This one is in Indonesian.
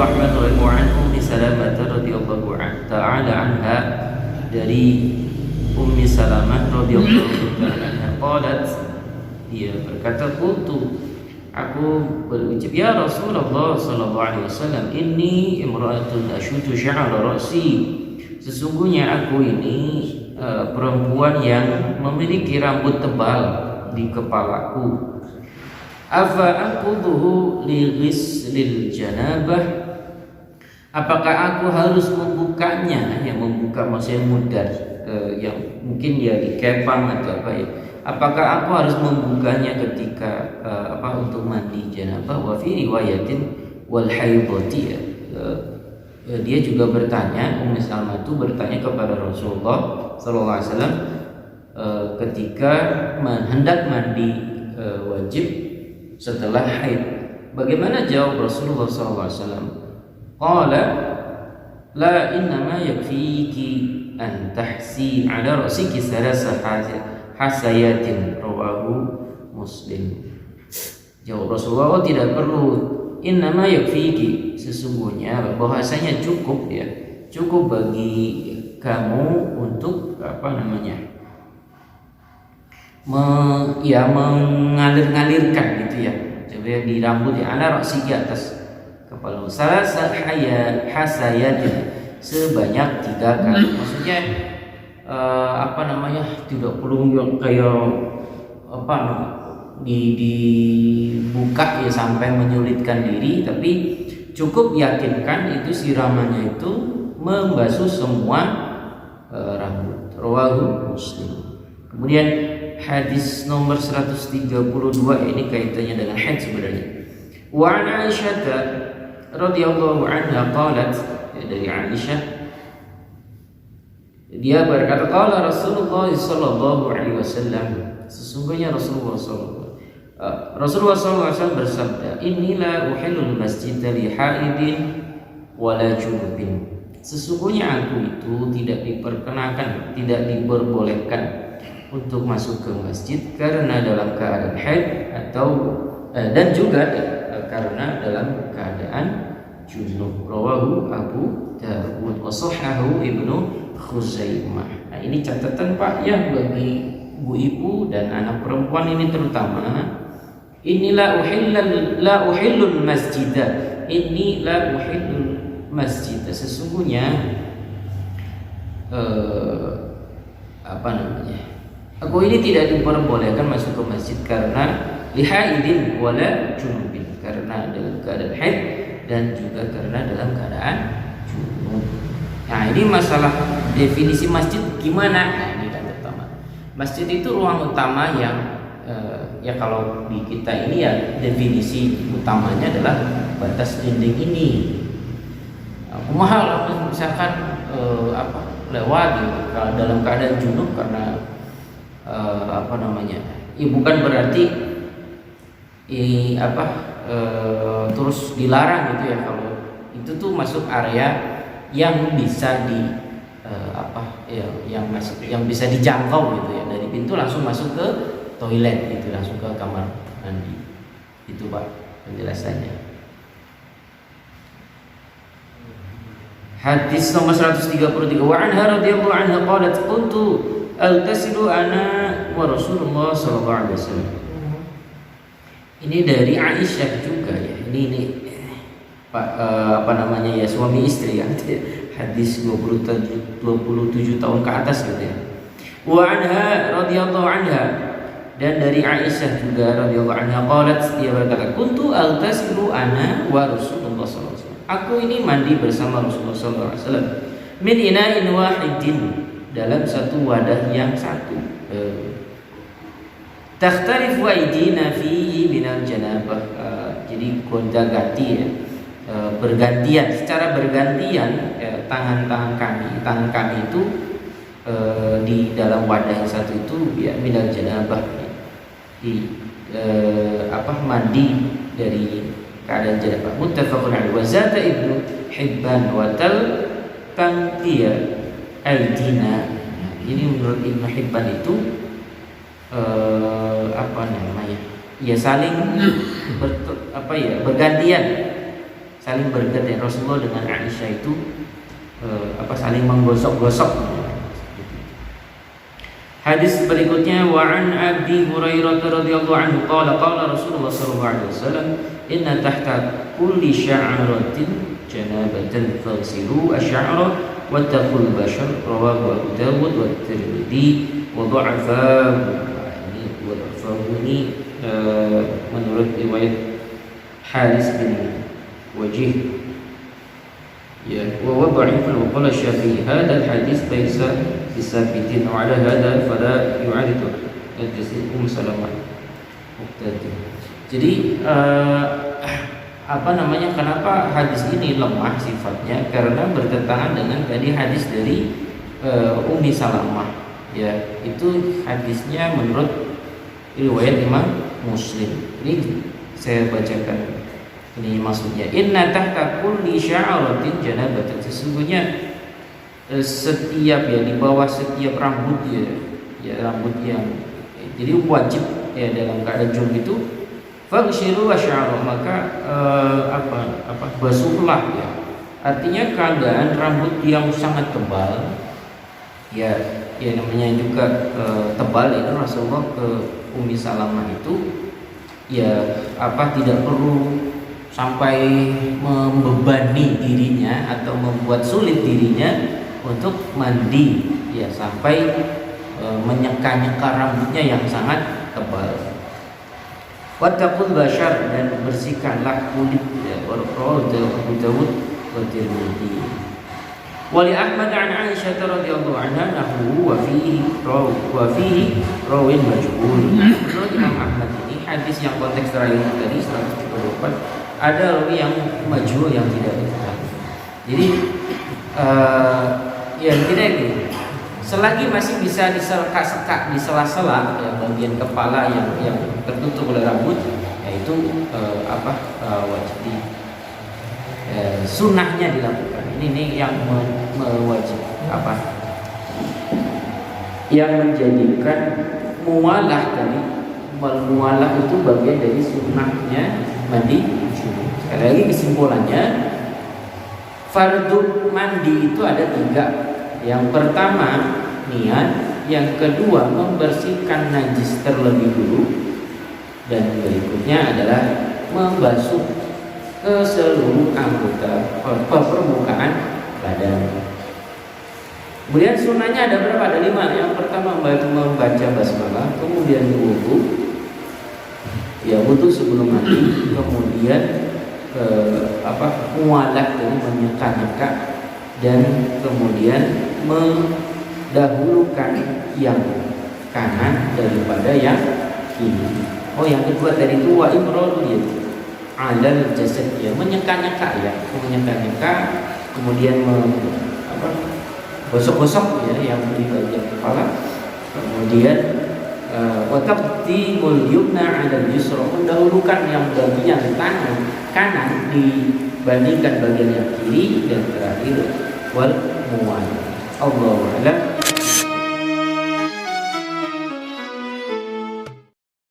Abdurrahman an Ummi Salamah radhiyallahu ta'ala anha, dari Ummi Salamah radhiyallahu ta'ala anha, qalat, dia berkata, qultu, aku berucap, ya Rasulullah sallallahu alaihi wasallam, inni imra'atun ashutu sya'ra ra'si, sesungguhnya aku ini perempuan yang memiliki rambut tebal di kepalaku. Afa aquduhu li ghislil janabah, apakah aku harus membukanya, yang membuka maksudnya mudar, yang mungkin ya dikepang atau apa ya, apakah aku harus membukanya ketika untuk mandi janabah? Wa fi riwayatin wal haidati, dia juga bertanya, Ummu Salamah itu bertanya kepada Rasulullah sallallahu alaihi wasallam ketika hendak mandi wajib setelah haid. Bagaimana jawab Rasulullah sallallahu alaihi wasallam? Qala la innama yakfiki an tahsi ala ra'siki salasa hasayatin, rawahu Muslim. Jawab Rasulullah, oh, tidak perlu, innama yakfiki, sesungguhnya bahwasanya cukup ya, cukup bagi kamu untuk mengalir-ngalirkan gitu ya, coba di rambut ya, ala ra'si, di atas kepala, salasa hasayatin, sebanyak 3 kali. Maksudnya tidak perlu yang kayak dibuka ya sampai menyulitkan diri, tapi cukup yakinkan itu siramannya itu membasuh semua rambut. Rawahu Muslim. Kemudian hadis nomor 132, ini kaitannya dengan haid sebenarnya. Wa an Aisyah radhiyallahu anha qalat, dari Aisyah dia berkata, qala Rasulullah sallallahu alaihi wasallam, sesungguhnya Rasulullah sallallahu alaihi wasallam bersabda, inilah uhillul masjid li haidin wala junubin, sesungguhnya aku itu tidak diperkenakan, tidak diperbolehkan untuk masuk ke masjid karena dalam keadaan haid atau dan juga karena dalam keadaan junub. Rawahu Abu Dawud wa sahhahu Ibnu Khuzaimah. Nah, ini catatan Pak ya bagi ibu-ibu dan anak perempuan ini terutama. Inilah uhillul masjidah. Inilah uhillul masjidah. Sesungguhnya aku ini tidak diperbolehkan masuk ke masjid karena lihaidin wala junubin, karena dalam keadaan haid dan juga karena dalam keadaan junub. Nah, ini masalah definisi masjid gimana? Nah, ini yang pertama. Masjid itu ruang utama yang ya kalau di kita ini ya definisi utamanya adalah batas dinding ini. Mahal misalkan lewat gitu, kalau dalam keadaan junub karena bukan berarti terus dilarang gitu ya, kalau itu tuh masuk area yang bisa yang bisa dijangkau gitu ya, dari pintu langsung masuk ke toilet gitu, langsung ke kamar mandi. Itu Pak penjelasannya. Hadis nomor 133, wa anha radhiyallahu anha qalat kuntu altasilu ana wa Rasulullah sallallahu alaihi wasallam. Ini dari Aisyah juga ya. Ini Pak ya, suami istri ya. Hadis 27 tahun ke atas gitu ya. Wa anha radhiyallahu anha, dan dari Aisyah juga radhiyallahu anha qalat, dia berkata, kuntu altasilu ana wa Rasulullah sallallahu alaihi wasallam. Aku ini mandi bersama Rasulullah sallallahu alaihi wasallam min ina'in wahidin, dalam satu wadah yang satu. Takhtarifu aydina fihi minal janabah. Jadi gonta-ganti ya, bergantian, secara bergantian tangan kami itu di dalam wadah yang satu itu ya minal janabah, mandi dari keadaan janabah. Muttafaqun alaihi. Wa zata Ibnu Hibban wa tanqiya aydina. Ini menurut Ibnu Hibban itu ya saling bergantian saling bergantian Rasulullah dengan Aisyah itu saling menggosok-gosok. Hadis berikutnya wa an Abi Hurairah radhiyallahu anhu qala qala Rasulullah sallallahu alaihi wasallam inna tahta kulli sya'ratin janabatan faghsilu asy-sya'ra wattaqul bashar rawahu Abu Dawud wa Tirmidzi wa dha'afahu ini menurut riwayat Haris bin Wajih ya wa dha'ifun wa qala Syafi'i hadha al-hadits laysa bisabitin wa ala hadha fala yu'aridu hadis Salamah muqtadi. Jadi kenapa hadis ini lemah sifatnya? Karena bertentangan dengan tadi hadis dari Ummi Salamah ya, itu hadisnya menurut riwayat Imam Muslim. Ini saya bacakan. Ini maksudnya inna tahta kulli sya'ratin janabatun, sesungguhnya setiap di bawah setiap rambut rambut yang jadi wajib dalam keadaan junub itu faghsilu asy'ara, maka basuhlah ya. Artinya keadaan rambut yang sangat tebal namanya juga tebal itu Rasulullah ke Ummi Salamah itu tidak perlu sampai membebani dirinya atau membuat sulit dirinya untuk mandi sampai menyeka-nyeka rambutnya yang sangat tebal. Wattaqul bashar, dan bersihkanlah kulit Abu Dawud wa Tirmidzi. Wa li Ahmad an Aisyah radhiyallahu anha nahu wa fihi rawin majhul. Menurut Imam Ahmad ini hadis yang konteks terakhir tadi 134 ada rawi yang majhul yang tidak diketahui. Jadi tidak gini. Selagi masih bisa diselak-selak di sela-sela bagian kepala yang tertutup oleh rambut, yaitu wajib sunnahnya dilakukan. Ini yang mewajib yang menjadikan mualah tadi. Mualah itu bagian dari sunnahnya mandi junub. Sekali lagi kesimpulannya, fardu mandi itu ada 3. Yang pertama niat, yang kedua membersihkan najis terlebih dulu, dan berikutnya adalah membasuh ke seluruh anggota permukaan badan. Kemudian sunnahnya ada berapa? Ada 5. Yang pertama membaca basmalah, kemudian wudu sebelum mandi, kemudian mualah dari menyeka-nyeka, dan kemudian mendahulukan yang kanan daripada yang kiri. Yang kedua tadi itu wa imrul alal jasad, menyeka-nyeka kemudian gosok-gosok yang di bagian kepala, kemudian wa taqdimul yumna 'ala al-yusra, mendahulukan yang bagian tangan kanan dibandingkan bagian yang kiri, dan terakhir wal muwal. Allahu a'lam.